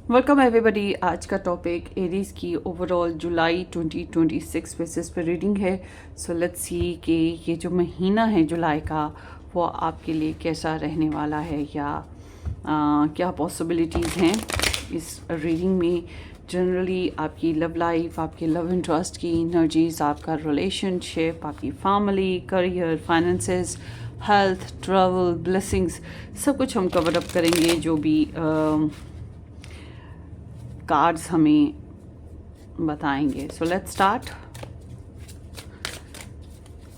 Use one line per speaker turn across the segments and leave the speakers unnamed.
Welcome everybody. आज का topic Aries की ओवरऑल जुलाई 2026 बेसिस पे रीडिंग है। सो लेट्स सी कि ये जो महीना है जुलाई का वो आपके लिए कैसा रहने वाला है या क्या पॉसिबिलिटीज़ हैं इस रीडिंग में। जनरली आपकी लव लाइफ, आपके लव इंटरेस्ट की एनर्जीज, आपका रिलेशनशिप, आपकी family, career, finances, health, travel, blessings, सब कुछ हम कवर अप करेंगे जो भी कार्ड्स हमें बताएंगे। So let's start.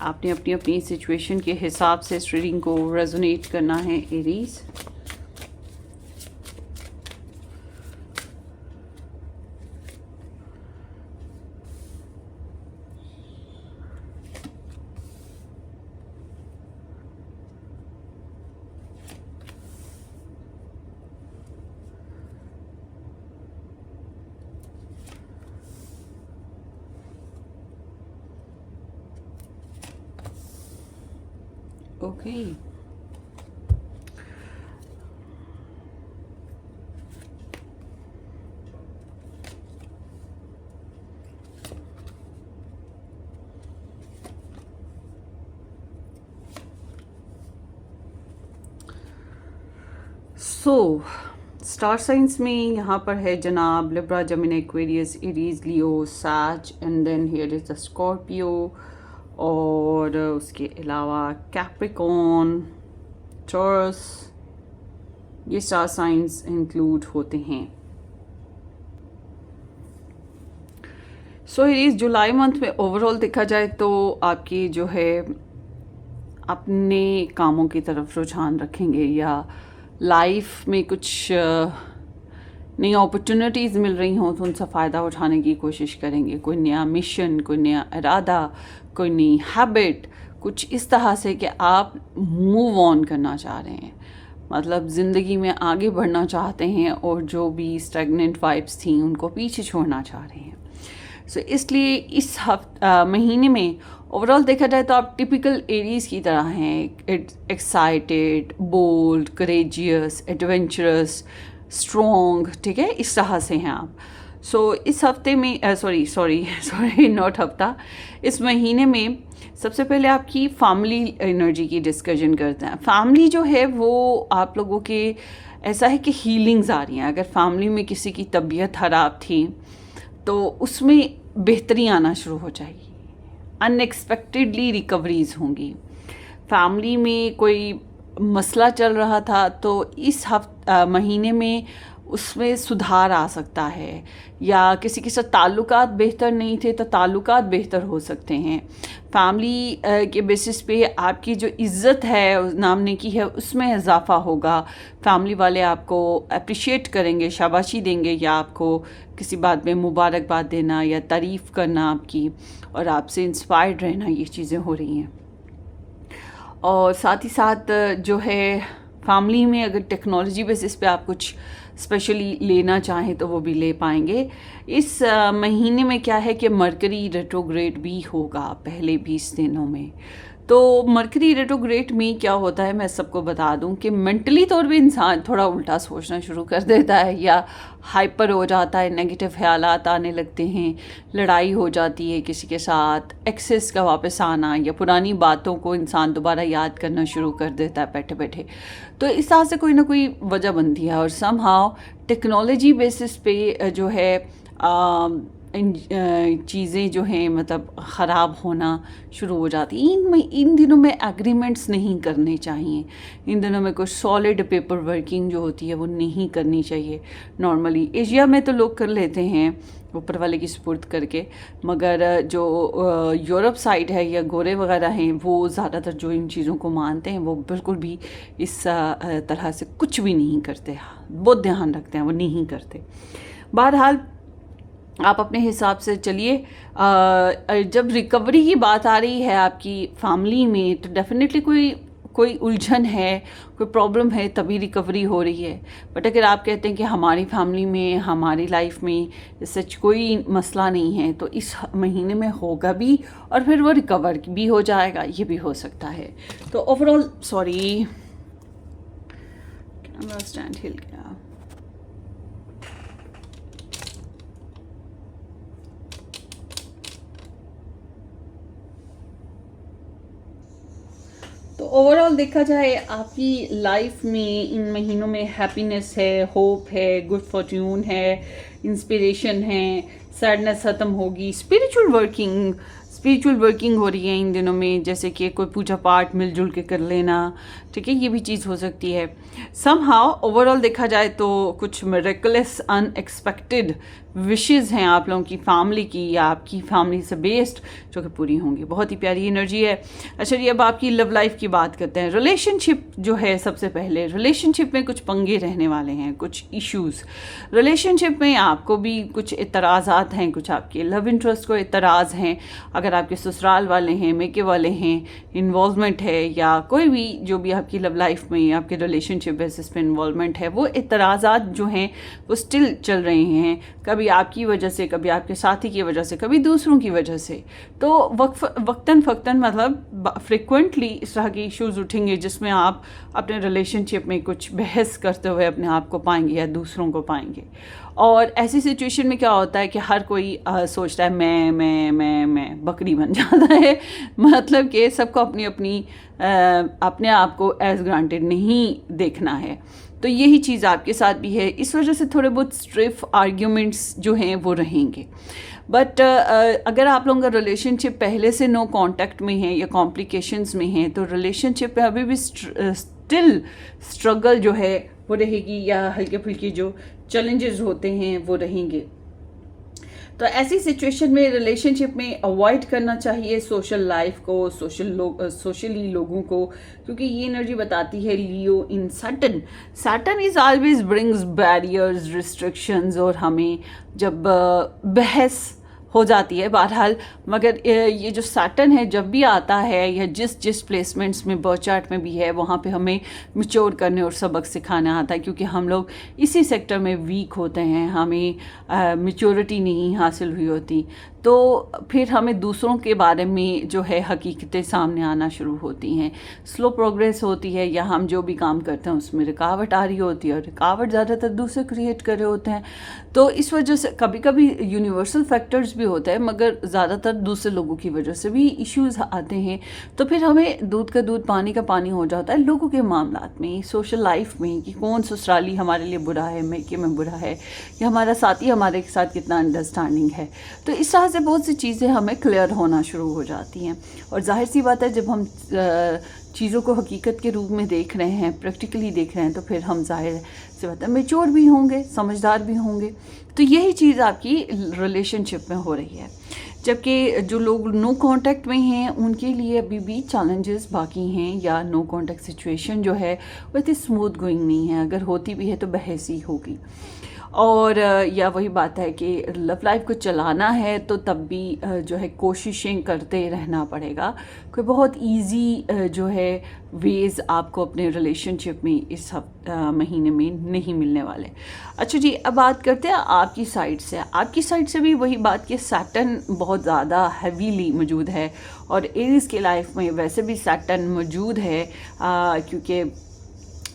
आपने अपनी अपनी सिचुएशन के हिसाब से इस रीडिंग को रेजोनेट करना है Aries. Okay, so star science में यहाँ पर है जनाब Libra, Gemini, Aquarius, Aries, Leo, sage and then here is the Scorpio और उसके अलावा कैप्रिकॉन, टॉरस, ये स्टार साइंस इंक्लूड होते हैं। सो एरीज जुलाई मंथ में ओवरऑल देखा जाए तो आपकी जो है अपने कामों की तरफ रुझान रखेंगे या लाइफ में कुछ नई अपॉर्चुनिटीज़ मिल रही हों तो उनसे फ़ायदा उठाने की कोशिश करेंगे। कोई नया मिशन, कोई नया इरादा, कोई नई हैबिट, कुछ इस तरह से कि आप मूव ऑन करना चाह रहे हैं, मतलब ज़िंदगी में आगे बढ़ना चाहते हैं और जो भी स्टैग्नेंट वाइब्स थी उनको पीछे छोड़ना चाह रहे हैं। सो इसलिए इस महीने में ओवरऑल देखा जाए तो आप टिपिकल एरीज की तरह हैं, excited, bold, courageous, adventurous, strong, ठीक है, इस तरह से हैं आप। सो इस हफ्ते में सॉरी नॉट हफ्ता, इस महीने में सबसे पहले आपकी फैमिली एनर्जी की डिस्कशन करते हैं। फैमिली जो है वो आप लोगों के ऐसा है कि हीलिंग्स आ रही हैं। अगर फैमिली में किसी की तबीयत ख़राब थी तो उसमें बेहतरी आना शुरू हो जाएगी, अनएक्सपेक्टेडली रिकवरीज होंगी। फैमिली में कोई मसला चल रहा था तो इस महीने में उसमें सुधार आ सकता है, या किसी के साथ ताल्लुकात बेहतर नहीं थे तो ताल्लुकात बेहतर हो सकते हैं। फैमिली के बेसिस पे आपकी जो इज़्ज़त है नामने की है उसमें इजाफा होगा। फैमिली वाले आपको अप्रिशिएट करेंगे, शाबाशी देंगे, या आपको किसी बात में मुबारकबाद देना या तारीफ़ करना आपकी और आपसे इंस्पायर्ड रहना, ये चीज़ें हो रही हैं। और साथ ही साथ जो है फैमिली में अगर टेक्नोलॉजी बेसिस पे आप कुछ स्पेशली लेना चाहें तो वो भी ले पाएंगे। इस महीने में क्या है कि मरकरी रेट्रोग्रेड भी होगा पहले 20 दिनों में। तो मरकरी रेट्रोग्रेड में क्या होता है मैं सबको बता दूं कि मेंटली तौर पे इंसान थोड़ा उल्टा सोचना शुरू कर देता है या हाइपर हो जाता है, नेगेटिव ख्यालात आने लगते हैं, लड़ाई हो जाती है किसी के साथ, एक्सेस का वापस आना या पुरानी बातों को इंसान दोबारा याद करना शुरू कर देता है बैठे बैठे। तो इस तरह से कोई ना कोई वजह बनती है और समहाउ टेक्नोलॉजी बेसिस पे जो है इन चीज़ें जो हैं मतलब ख़राब होना शुरू हो जाती। इन दिनों में एग्रीमेंट्स नहीं करने चाहिए। इन दिनों में कुछ सॉलिड पेपर वर्किंग जो होती है वो नहीं करनी चाहिए। नॉर्मली एशिया में तो लोग कर लेते हैं ऊपर वाले की सुपुर्द करके, मगर जो यूरोप साइड है या गोरे वगैरह हैं वो ज़्यादातर जो इन चीज़ों को मानते हैं वो बिल्कुल भी इस तरह से कुछ भी नहीं करते, बहुत ध्यान रखते हैं, वो नहीं करते। बहरहाल आप अपने हिसाब से चलिए। जब रिकवरी की बात आ रही है आपकी फैमिली में तो डेफिनेटली कोई उलझन है, कोई प्रॉब्लम है, तभी रिकवरी हो रही है। बट अगर आप कहते हैं कि हमारी फैमिली में, हमारी लाइफ में सच कोई मसला नहीं है तो इस महीने में होगा भी और फिर वो रिकवर भी हो जाएगा, ये भी हो सकता है। तो ओवरऑल स्टैंड हिल गया। ओवरऑल देखा जाए आपकी लाइफ में इन महीनों में हैप्पीनेस है, होप है, गुड फॉर्च्यून है, इंस्पिरेशन है, सैडनेस ख़त्म होगी, स्पिरिचुअल वर्किंग हो रही है इन दिनों में, जैसे कि कोई पूजा पाठ मिलजुल के कर लेना, ठीक है, ये भी चीज़ हो सकती है। समहाउ ओवरऑल देखा जाए तो कुछ मिरेकलस अनएक्सपेक्टेड विशेज़ हैं आप लोगों की फैमिली की या आपकी फैमिली से बेस्ड, जो कि पूरी होंगी। बहुत ही प्यारी एनर्जी है। अच्छा जी, अब आपकी लव लाइफ की बात करते हैं। रिलेशनशिप जो है, सबसे पहले रिलेशनशिप में कुछ पंगे रहने वाले हैं, कुछ इश्यूज़ रिलेशनशिप में, आपको भी कुछ इतराज़ात हैं, कुछ आपके लव इंटरेस्ट को इतराज़ हैं। अगर आपके ससुराल वाले हैं, मेके वाले हैं, इन्वॉल्वमेंट है, या कोई भी जो भी आपकी लव लाइफ में आपके रिलेशनशिप बेसिस पे इन्वॉल्वमेंट है, वो इतराज़ात जो हैं वो स्टिल चल रहे हैं, कभी आपकी वजह से, कभी आपके साथी की वजह से, कभी दूसरों की वजह से। तो वक्तन फ़क्तन मतलब फ्रिक्वेंटली इस तरह के इश्यूज़ उठेंगे जिसमें आप अपने रिलेशनशिप में कुछ बहस करते हुए अपने आप को पाएंगे या दूसरों को पाएंगे। और ऐसी सिचुएशन में क्या होता है कि हर कोई सोचता है मैं बकरी बन जाता है। मतलब कि सबको अपनी अपनी अपने आप को एज ग्रांटेड नहीं देखना है। तो यही चीज़ आपके साथ भी है। इस वजह से थोड़े बहुत स्ट्रिफ आर्ग्यूमेंट्स जो हैं वो रहेंगे। बट अगर आप लोगों का रिलेशनशिप पहले से नो कांटेक्ट में है या कॉम्प्लिकेशंस में है, तो रिलेशनशिप में अभी भी स्टिल स्ट्रगल जो है वो रहेगी, या हल्के फुल्के जो चैलेंजेस होते हैं वो रहेंगे। तो ऐसी सिचुएशन में रिलेशनशिप में अवॉइड करना चाहिए सोशल लाइफ को, सोशली लोगों को, क्योंकि ये एनर्जी बताती है Leo in Saturn is always brings barriers, restrictions, और हमें जब बहस हो जाती है बहरहाल। मगर ये जो सैटर्न है जब भी आता है, या जिस प्लेसमेंट्स में बर्थ चार्ट में भी है, वहाँ पे हमें मैच्योर करने और सबक सिखाना आता है, क्योंकि हम लोग इसी सेक्टर में वीक होते हैं, हमें मैच्योरिटी नहीं हासिल हुई होती। तो फिर हमें दूसरों के बारे में जो है हकीकतें सामने आना शुरू होती हैं, स्लो प्रोग्रेस होती है, या हम जो भी काम करते हैं उसमें रुकावट आ रही होती है, और रुकावट ज़्यादातर दूसरे क्रिएट कर रहे होते हैं। तो इस वजह से कभी कभी यूनिवर्सल फैक्टर्स भी होते हैं, मगर ज़्यादातर दूसरे लोगों की वजह से भी इश्यूज़ आते हैं। तो फिर हमें दूध का दूध पानी का पानी हो जाता है लोगों के मामलात में, सोशल लाइफ में, कि कौन ससुराली हमारे लिए बुरा है, मैके में बुरा है, या हमारा साथी हमारे साथ कितना अंडरस्टैंडिंग है। तो इस तरह से बहुत सी चीज़ें हमें क्लियर होना शुरू हो जाती हैं। और जाहिर सी बात है, जब हम चीज़ों को हकीकत के रूप में देख रहे हैं, प्रैक्टिकली देख रहे हैं, तो फिर हम जाहिर सी बात है मैच्योर भी होंगे, समझदार भी होंगे। तो यही चीज़ आपकी रिलेशनशिप में हो रही है। जबकि जो लोग नो कांटेक्ट में हैं उनके लिए अभी भी चैलेंजेस बाकी हैं, या नो कांटेक्ट सिचुएशन जो है वो इतनी स्मूथ गोइंग नहीं है। अगर होती भी है तो बहस ही होगी। और या वही बात है कि लव लाइफ को चलाना है तो तब भी जो है कोशिशें करते रहना पड़ेगा। कोई बहुत इजी जो है वेज़ आपको अपने रिलेशनशिप में इस महीने में नहीं मिलने वाले। अच्छा जी, अब बात करते हैं आपकी साइड से। आपकी साइड से भी वही बात कि सैटर्न बहुत ज़्यादा हैवीली मौजूद है, और एरीज़ की लाइफ में वैसे भी सैटर्न मौजूद है, क्योंकि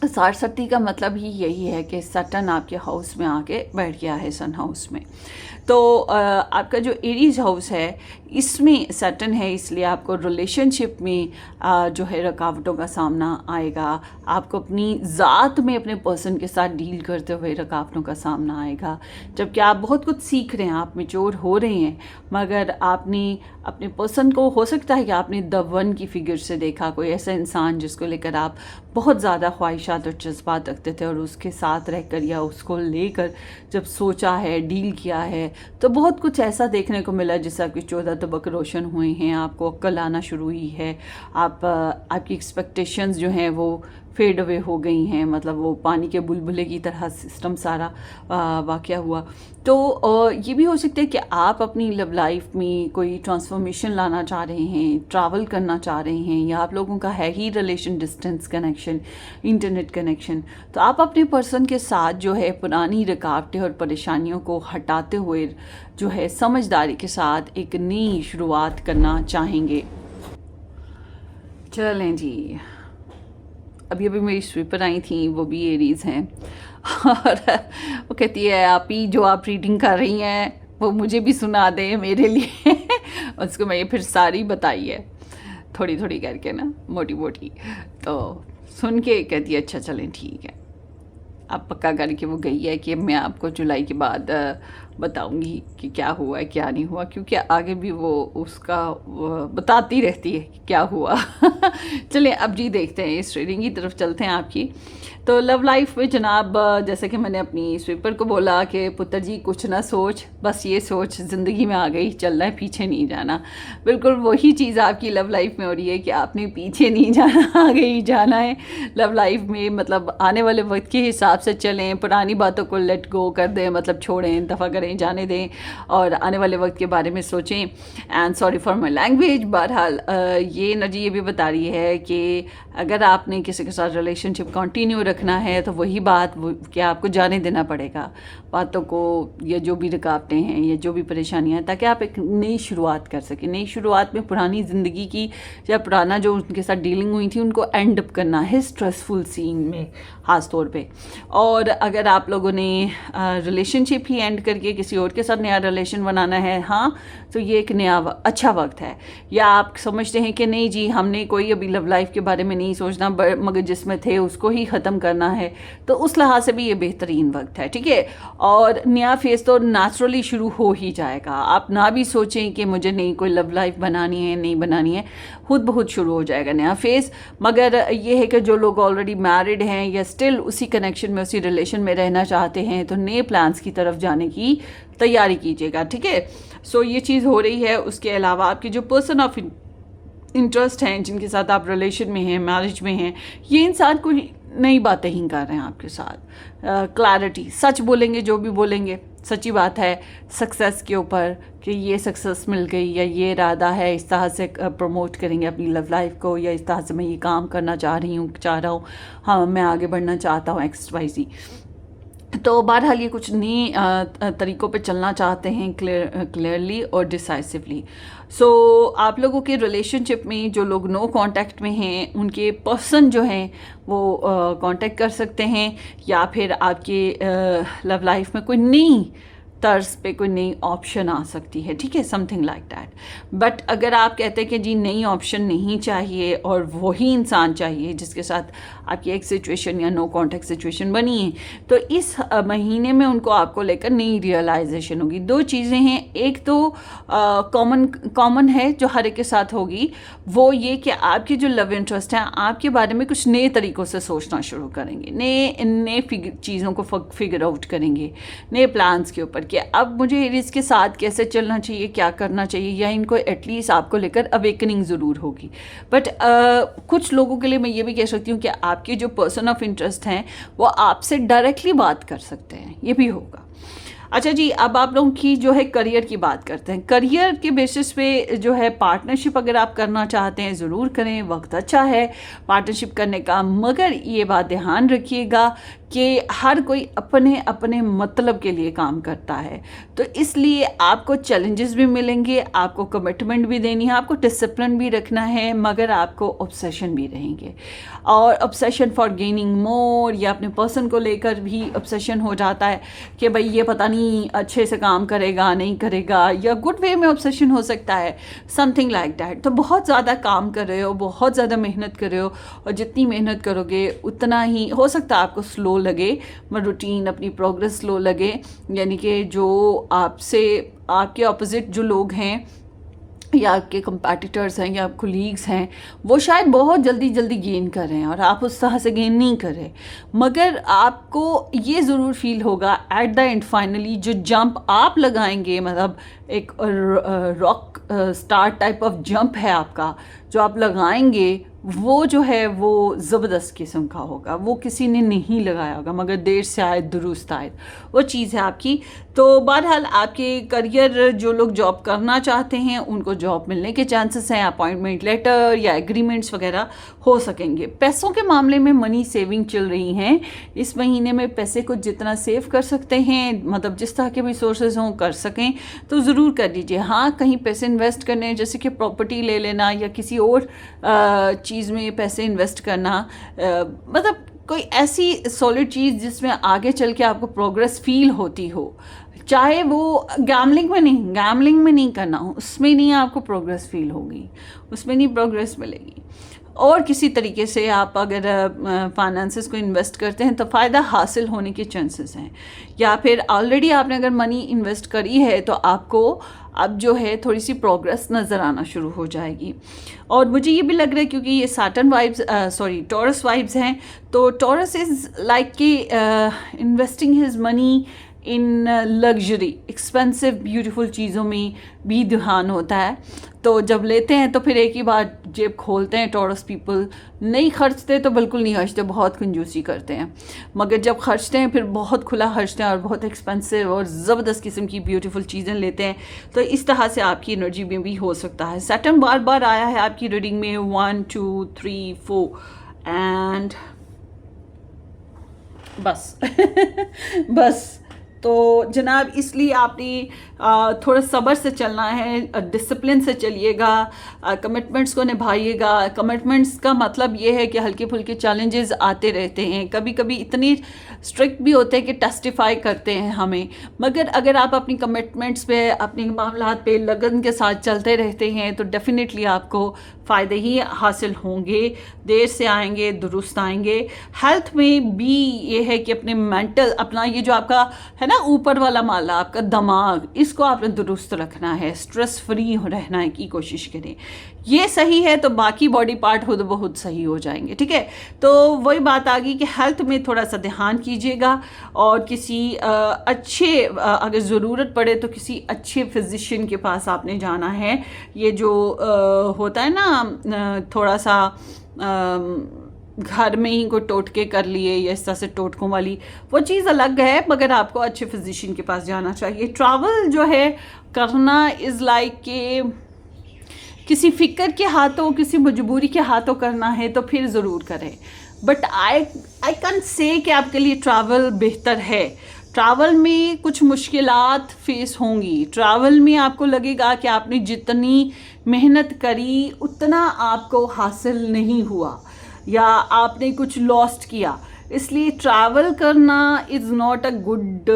सारस्वती का मतलब ही यही है कि सैटर्न आपके हाउस में आके बैठ गया है, सन हाउस में। तो आपका जो एरीज हाउस है इसमें सैटर्न है, इसलिए आपको रिलेशनशिप में जो है रुकावटों का सामना आएगा। आपको अपनी ज़ात में अपने पर्सन के साथ डील करते हुए रुकावटों का सामना आएगा। जबकि आप बहुत कुछ सीख रहे हैं, आप मैच्योर हो रहे हैं, मगर आपने अपने पर्सन को, हो सकता है कि आपने द वन की फिगर से देखा, कोई ऐसा इंसान जिसको लेकर आप बहुत ज़्यादा ख्वाहिशात और जज्बात रखते थे, और उसके साथ रहकर या उसको लेकर जब सोचा है, डील किया है, तो बहुत कुछ ऐसा देखने को मिला जिससे आपकी 14 तबक रोशन हुए हैं, आपको अक्ल आना शुरू हुई है, आपकी एक्सपेक्टेशंस जो हैं वो फेड अवे हो गई हैं। मतलब वो पानी के बुलबुले की तरह सिस्टम सारा वाक़या हुआ। तो ये भी हो सकता है कि आप अपनी लव लाइफ में कोई ट्रांसफॉर्मेशन लाना चाह रहे हैं, ट्रैवल करना चाह रहे हैं, या आप लोगों का है ही relation distance connection, internet connection. तो आप अपने पर्सन के साथ जो है पुरानी रुकावटें और परेशानियों को हटाते हुए जो है समझदारी के साथ एक नई शुरुआत करना चाहेंगे। चलें जी, अभी अभी मेरी स्वीपर आई थी, वो भी एरीज़ हैं, और वो कहती है आप ही जो आप रीडिंग कर रही हैं वो मुझे भी सुना दें मेरे लिए। उसको मैं ये फिर सारी बताई है। थोड़ी थोड़ी करके ना, मोटी मोटी। तो सुन के कहती है अच्छा चलें ठीक है। अब पक्का करके वो गई है कि मैं आपको जुलाई के बाद बताऊंगी कि क्या हुआ है क्या नहीं हुआ, क्योंकि आगे भी वो उसका वो बताती रहती है कि क्या हुआ। चलिए अब जी देखते हैं, इस रीडिंग की तरफ चलते हैं आपकी। तो लव लाइफ में जनाब, जैसे कि मैंने अपनी स्वीपर को बोला कि पुत्र जी कुछ ना सोच, बस ये सोच ज़िंदगी में आ गई, चलना है, पीछे नहीं जाना। बिल्कुल वही चीज़ आपकी लव लाइफ में हो रही है कि आपने पीछे नहीं जाना, आगे ही जाना है लव लाइफ में। मतलब आने वाले वक्त के हिसाब से चलें, पुरानी बातों को लेट गो कर दें, मतलब छोड़ें, दफ़ा करें, जाने दें और आने वाले वक्त के बारे में सोचें। And sorry for my language, बहरहाल ये एनर्जी ये भी बता रही है कि अगर आपने किसी के साथ रिलेशनशिप कंटिन्यू रखना है तो वही बात कि आपको जाने देना पड़ेगा बातों को, या जो भी रुकावटें हैं या जो भी परेशानियां हैं, ताकि आप एक नई शुरुआत कर सकें। नई शुरुआत में पुरानी ज़िंदगी की या पुराना जो उनके साथ डीलिंग हुई थी उनको एंड अप करना है स्ट्रेसफुल सीन में ख़ास तौर पे। और अगर आप लोगों ने रिलेशनशिप ही एंड करके किसी और के साथ नया रिलेशन बनाना है, हाँ, तो ये एक नया अच्छा वक्त है। या आप समझते हैं कि नहीं जी हमने कोई अभी लव लाइफ के बारे में नहीं सोचना, मगर जिसमें थे उसको ही ख़त्म करना है, तो उस लिहाज से भी ये बेहतरीन वक्त है, ठीक है। और नया फेज़ तो नेचुरली शुरू हो ही जाएगा। आप ना भी सोचें कि मुझे नहीं कोई लव लाइफ बनानी है, नहीं बनानी है, खुद बहुत शुरू हो जाएगा नया फेज़। मगर ये है कि जो लोग ऑलरेडी मैरिड हैं या स्टिल उसी कनेक्शन में, उसी रिलेशन में रहना चाहते हैं, तो नए प्लान्स की तरफ जाने की तैयारी कीजिएगा, ठीक है। सो ये चीज़ हो रही है। उसके अलावा आपके जो पर्सन ऑफ इंटरेस्ट हैं, जिनके साथ आप रिलेशन में हैं, मैरिज में हैं, ये इंसान को नई बातें ही कर रहे हैं आपके साथ। क्लैरिटी, सच बोलेंगे, जो भी बोलेंगे सच्ची बात है सक्सेस के ऊपर, कि ये सक्सेस मिल गई या ये इरादा है, इस तरह से प्रमोट करेंगे अपनी लव लाइफ को, या इस तरह से मैं ये काम करना चाह रहा हूँ, हाँ मैं आगे बढ़ना चाहता हूँ XYZ। तो बहरहाल ये कुछ नए तरीक़ों पे चलना चाहते हैं, क्लियरली और डिसाइसिवली। सो आप लोगों के रिलेशनशिप में जो लोग नो कांटेक्ट में हैं, उनके पर्सन जो हैं वो कांटेक्ट कर सकते हैं, या फिर आपके लव लाइफ में कोई नई तर्ज पे कोई नई ऑप्शन आ सकती है, ठीक है, समथिंग लाइक दैट। बट अगर आप कहते हैं कि जी नई ऑप्शन नहीं चाहिए और वही इंसान चाहिए जिसके साथ आपकी एक सिचुएशन या नो कॉन्टेक्ट सिचुएशन बनी है, तो इस महीने में उनको आपको लेकर नई रियलाइजेशन होगी। दो चीज़ें हैं, एक तो कॉमन है जो हर एक के साथ होगी, वो ये कि आपके जो लव इंटरेस्ट हैं आपके बारे में कुछ नए तरीक़ों से सोचना शुरू करेंगे, नए चीज़ों को फिगर आउट करेंगे, नए प्लान्स के ऊपर कि अब मुझे इसके साथ कैसे चलना चाहिए, क्या करना चाहिए, या इनको एटलीस्ट आपको लेकर अवेकनिंग ज़रूर होगी। बट कुछ लोगों के लिए मैं ये भी कह सकती हूँ कि आपके जो पर्सन ऑफ इंटरेस्ट हैं वो आपसे डायरेक्टली बात कर सकते हैं, ये भी होगा। अच्छा जी, अब आप लोगों की जो है करियर की बात करते हैं। करियर के बेसिस पे जो है पार्टनरशिप अगर आप करना चाहते हैं ज़रूर करें, वक्त अच्छा है पार्टनरशिप करने का, मगर ये बात ध्यान रखिएगा कि हर कोई अपने अपने मतलब के लिए काम करता है, तो इसलिए आपको चैलेंजेस भी मिलेंगे, आपको कमिटमेंट भी देनी है, आपको डिसिप्लिन भी रखना है, मगर आपको ऑब्सेशन भी रहेंगे। और ऑब्सेशन फॉर गेनिंग मोर, या अपने पर्सन को लेकर भी ऑब्सेशन हो जाता है कि भाई ये पता नहीं अच्छे से काम करेगा नहीं करेगा, या गुड वे में ऑब्सेशन हो सकता है, समथिंग लाइक दैट। तो बहुत ज़्यादा काम कर रहे हो, बहुत ज़्यादा मेहनत कर रहे हो, और जितनी मेहनत करोगे उतना ही हो सकता है आपको स्लो लगे, रूटीन अपनी प्रोग्रेस स्लो लगे, यानी कि जो आपसे आपके ऑपोजिट जो लोग हैं या आपके कंपैटिटर्स हैं या कोलीग्स हैं, वो शायद बहुत जल्दी गेन कर रहे हैं और आप उस तरह से गेन नहीं कर रहे, मगर आपको ये ज़रूर फील होगा एट द एंड फाइनली जो जंप आप लगाएंगे, मतलब एक rock star type of jump है आपका जो आप लगाएंगे, वो जो है वो ज़बरदस्त किस्म का होगा, वो किसी ने नहीं लगाया होगा, मगर देर से आए दुरुस्त आए, वो चीज़ है आपकी। तो बहरहाल आपके करियर, जो लोग जॉब करना चाहते हैं उनको जॉब मिलने के चांसेस हैं, अपॉइंटमेंट लेटर या एग्रीमेंट्स वगैरह हो सकेंगे। पैसों के मामले में मनी सेविंग चल रही हैं इस महीने में, पैसे को जितना सेव कर सकते हैं, मतलब जिस तरह के भी सोर्सेज हों कर सकें तो ज़रूर कर लीजिए। हाँ, कहीं पैसे इन्वेस्ट करने, जैसे कि प्रॉपर्टी ले लेना या किसी और चीज़ में पैसे इन्वेस्ट करना, मतलब कोई ऐसी सॉलिड चीज़ जिसमें आगे चल के आपको प्रोग्रेस फील होती हो, चाहे वो गैमलिंग में नहीं करना हो, उसमें नहीं आपको प्रोग्रेस फील होगी, उसमें नहीं प्रोग्रेस मिलेगी। और किसी तरीके से आप अगर फाइनेंसेस को इन्वेस्ट करते हैं तो फ़ायदा हासिल होने के चांसेस हैं, या फिर ऑलरेडी आपने अगर मनी इन्वेस्ट करी है तो आपको अब जो है थोड़ी सी प्रोग्रेस नज़र आना शुरू हो जाएगी। और मुझे ये भी लग रहा है क्योंकि ये सैटर्न वाइब्स टॉरस वाइब्स हैं, तो टॉरस इज़ लाइक कि investing his money in luxury expensive beautiful चीज़ों में भी ध्यान होता है। तो जब लेते हैं तो फिर एक ही बार जेब खोलते हैं टॉरस पीपल, नहीं खर्चते तो बिल्कुल नहीं खर्चते, बहुत कंजूसी करते हैं, मगर जब खर्चते हैं फिर बहुत खुला खर्चते हैं और बहुत एक्सपेंसिव और ज़बरदस्त किस्म की ब्यूटीफुल चीज़ें लेते हैं। तो इस तरह से आपकी एनर्जी में भी हो सकता है। सैटर्न बार बार आया है आपकी रीडिंग में 1 2 3 4 एंड बस बस। तो जनाब इसलिए आपने थोड़ा सब्र से चलना है, डिसिप्लिन से चलिएगा, कमिटमेंट्स को निभाइएगा। कमिटमेंट्स का मतलब ये है कि हल्के फुल्के चैलेंजेस आते रहते हैं, कभी कभी इतनी स्ट्रिक्ट भी होते हैं कि टेस्टिफाई करते हैं हमें, मगर अगर आप अपनी कमिटमेंट्स पे, अपने मामलात पे लगन के साथ चलते रहते हैं तो डेफिनेटली आपको फ़ायदे ही हासिल होंगे, देर से आएंगे दुरुस्त आएंगे। हेल्थ में भी ये है कि अपने मेंटल, अपना ये जो आपका है ना ऊपर वाला माला, आपका दिमाग, इसको आपने दुरुस्त रखना है, स्ट्रेस फ्री रहना की कोशिश करें। ये सही है तो बाकी बॉडी पार्ट खुद ब खुद सही हो जाएंगे, ठीक है। तो वही बात आ गई कि हेल्थ में थोड़ा सा ध्यान कीजिएगा, और किसी अच्छे अगर ज़रूरत पड़े तो किसी अच्छे फिजिशियन के पास आपने जाना है। ये जो होता है ना थोड़ा सा घर में ही कोई टोटके कर लिए या इस तरह से टोटकों वाली, वो चीज़ अलग है, मगर आपको अच्छे फिजिशियन के पास जाना चाहिए। ट्रैवल जो है करना इज़ लाइक के किसी फ़िक्र के हाथों, किसी मजबूरी के हाथों करना है तो फिर ज़रूर करें, बट आई कैन से कि आपके लिए ट्रैवल बेहतर है। ट्रैवल में कुछ मुश्किलात फेस होंगी, ट्रैवल में आपको लगेगा कि आपने जितनी मेहनत करी उतना आपको हासिल नहीं हुआ, या आपने कुछ लॉस्ट किया, इसलिए ट्रैवल करना is not a good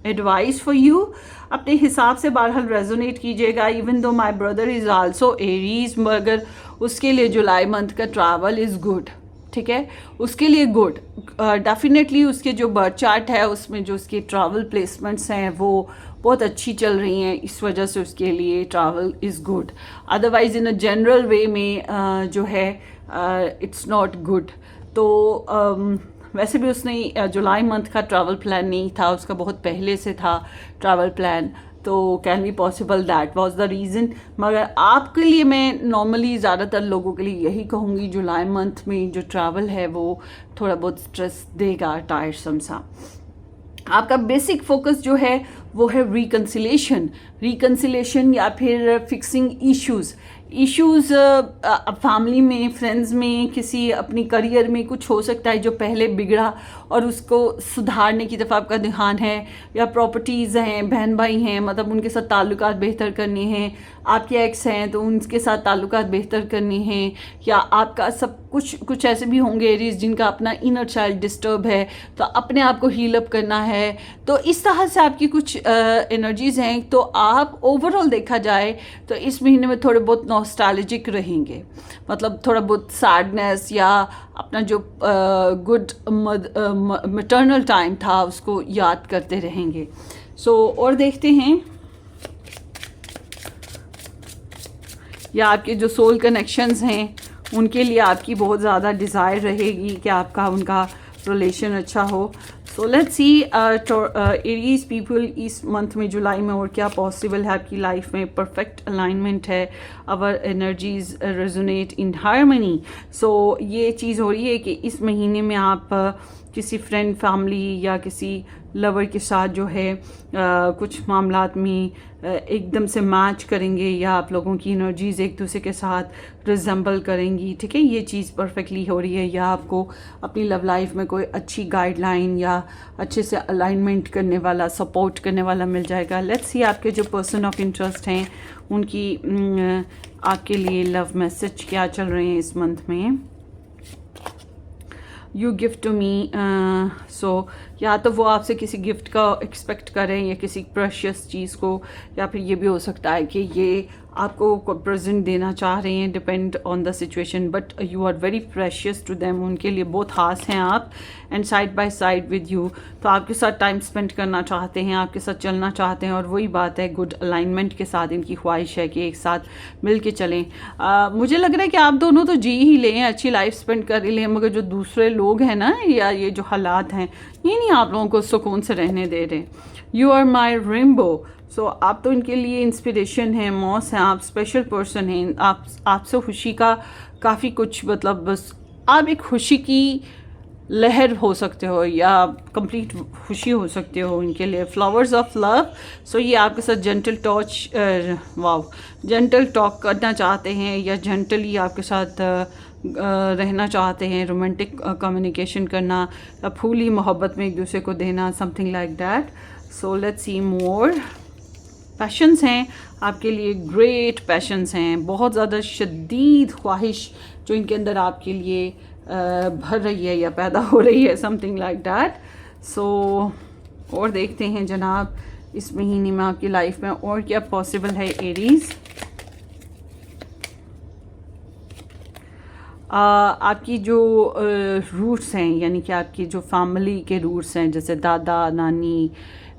advice for you. अपने हिसाब से बहरहाल रेजोनेट कीजिएगा। Even though my brother is also Aries, मगर उसके लिए जुलाई मंथ का ट्रैवल इज़ गुड, ठीक है, उसके लिए गुड। डेफिनेटली उसके जो बर्थ चार्ट है उसमें जो उसके ट्रैवल प्लेसमेंट्स हैं वो बहुत अच्छी चल रही हैं, इस वजह से उसके लिए travel is good. Otherwise in a general वे में जो है इट्स नॉट गुड। तो वैसे भी उसने जुलाई मंथ का ट्रैवल प्लान नहीं था, उसका बहुत पहले से था ट्रैवल प्लान, तो can be possible that was the reason. मगर आपके लिए मैं नॉर्मली ज़्यादातर लोगों के लिए यही कहूँगी, जुलाई मंथ में जो ट्रैवल है वो थोड़ा बहुत स्ट्रेस देगा, टायरसम सा। आपका बेसिक फोकस जो है वो है रिकन्सिलेशन या फिर फिक्सिंग इश्यूज़ फैमिली में, फ्रेंड्स में, किसी अपनी करियर में कुछ हो सकता है जो पहले बिगड़ा और उसको सुधारने की तरफ आपका ध्यान है, या प्रॉपर्टीज़ हैं, बहन भाई हैं, मतलब उनके साथ ताल्लुकात बेहतर करने हैं, आपके एक्स हैं तो उनके साथ ताल्लुकात बेहतर करने हैं, या आपका सब कुछ ऐसे भी होंगे एरीज जिनका अपना इनर चाइल्ड डिस्टर्ब है तो अपने आप को हील अप करना है। तो इस तरह से आपकी कुछ एनर्जीज़ हैं। तो आप ओवरऑल देखा जाए तो इस महीने में थोड़े बहुत नॉस्टैल्जिक रहेंगे, मतलब थोड़ा बहुत सैडनेस या अपना जो गुड मैटरनल टाइम था उसको याद करते रहेंगे। और देखते हैं, या आपके जो सोल कनेक्शंस हैं उनके लिए आपकी बहुत ज़्यादा डिज़ायर रहेगी कि आपका उनका रिलेशन अच्छा हो। So let's see Aries people इस मंथ में, जुलाई में, और क्या पॉसिबल है आपकी लाइफ में। परफेक्ट अलाइनमेंट है, our energies resonate in harmony. So ये चीज़ हो रही है कि इस महीने में आप किसी फ्रेंड, फैमिली या किसी लवर के साथ जो है कुछ मामलात में एकदम से मैच करेंगे, या आप लोगों की एनर्जीज़ एक दूसरे के साथ रिजेंबल करेंगी, ठीक है, ये चीज़ परफेक्टली हो रही है। या आपको अपनी लव लाइफ में कोई अच्छी गाइडलाइन या अच्छे से अलाइनमेंट करने वाला, सपोर्ट करने वाला मिल जाएगा। लेट्स सी आपके जो पर्सन ऑफ इंटरेस्ट हैं उनकी आपके लिए लव मैसेज क्या चल रहे हैं इस मंथ में। You gift to me. So या तो वो आपसे किसी गिफ्ट का एक्सपेक्ट करें या किसी प्रेशियस चीज़ को, या फिर ये भी हो सकता है कि ये आपको प्रेजेंट देना चाह रहे हैं, depend on the situation, but you are very precious to them, उनके लिए बहुत खास हैं आप, and side by side with you. तो आपके साथ टाइम स्पेंड करना चाहते हैं, आपके साथ चलना चाहते हैं, और वही बात है गुड अलाइनमेंट के साथ इनकी ख्वाहिश है कि एक साथ मिल के चलें। मुझे लग रहा है कि आप दोनों तो जी ही लें, अच्छी लाइफ स्पेंड कर ही लें, मगर जो दूसरे लोग हैं ना, या ये जो हालात हैं, ये नहीं आप लोगों को सुकून से रहने दे रहे। You are my rainbow. So आप तो इनके लिए इंस्पिरेशन हैं, मौस हैं, आप स्पेशल पर्सन हैं, आपसे खुशी का काफ़ी कुछ, मतलब बस आप एक खुशी की लहर हो सकते हो, या कंप्लीट खुशी हो सकते हो इनके लिए। Flowers of love. सो ये आपके साथ जेंटल टच, जेंटल टॉक करना चाहते हैं, या जेंटली आपके साथ रहना चाहते हैं, रोमांटिक कम्युनिकेशन करना, या फूली मोहब्बत में एक दूसरे को देना, something like that. So let's see more. Patience हैं आपके लिए, ग्रेट पैशंस हैं, बहुत ज़्यादा शदीद ख्वाहिश जो इनके अंदर आपके लिए भर रही है या पैदा हो रही है, समथिंग लाइक दैट। सो और देखते हैं जनाब इस महीने में आपकी लाइफ में और क्या पॉसिबल है एरीज़। आपकी जो रूट्स हैं, यानी कि आपकी जो फैमिली के रूट्स हैं, जैसे दादा नानी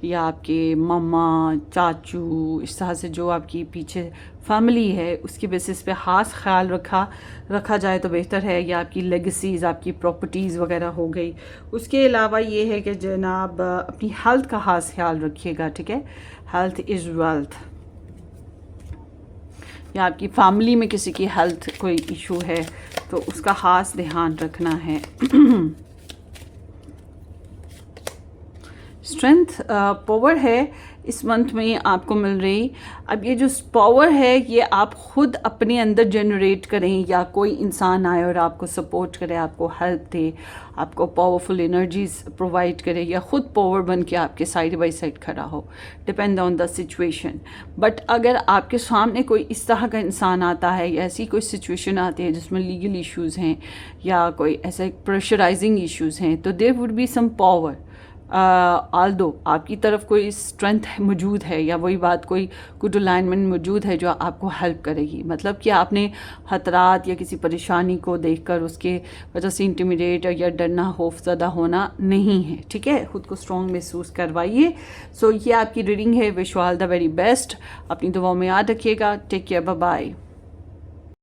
या आपके मामा चाचू, इस तरह से जो आपकी पीछे फैमिली है, उसकी बेसिस पे ख़ास ख्याल रखा जाए तो बेहतर है, या आपकी लेगेसीज़, आपकी प्रॉपर्टीज़ वगैरह हो गई। उसके अलावा ये है कि जनाब अपनी हेल्थ का ख़ास ख्याल रखिएगा, ठीक है। Health is wealth. या आपकी फैमिली में किसी की हेल्थ कोई इशू है तो उसका ख़ास ध्यान रखना है। स्ट्रेंथ पावर है इस मंथ में आपको मिल रही। अब ये जो पावर है ये आप खुद अपने अंदर जनरेट करें, या कोई इंसान आए और आपको सपोर्ट करे, आपको हेल्प दे, आपको पावरफुल एनर्जीज प्रोवाइड करे, या खुद पावर बन के आपके साइड बाय साइड खड़ा हो, depend on the situation. But अगर आपके सामने कोई इस तरह का इंसान आता है, या ऐसी कोई सिचुएशन आती है जिसमें लीगल इश्यूज़ हैं या कोई ऐसे प्रेशराइजिंग इश्यूज़ हैं, तो there would be some power. Although आपकी तरफ कोई स्ट्रेंथ मौजूद है, या वही बात कोई गुड अलाइनमेंट मौजूद है जो आपको हेल्प करेगी। मतलब कि आपने खतरात या किसी परेशानी को देखकर उसके वजह से इंटिमिडेट या डरना, खौफज़दा होना नहीं है, ठीक है। ख़ुद को स्ट्रॉन्ग महसूस करवाइए। सो ये आपकी रीडिंग है। Wish you all the very best. अपनी दुआओं में याद रखिएगा। Take care, bye bye.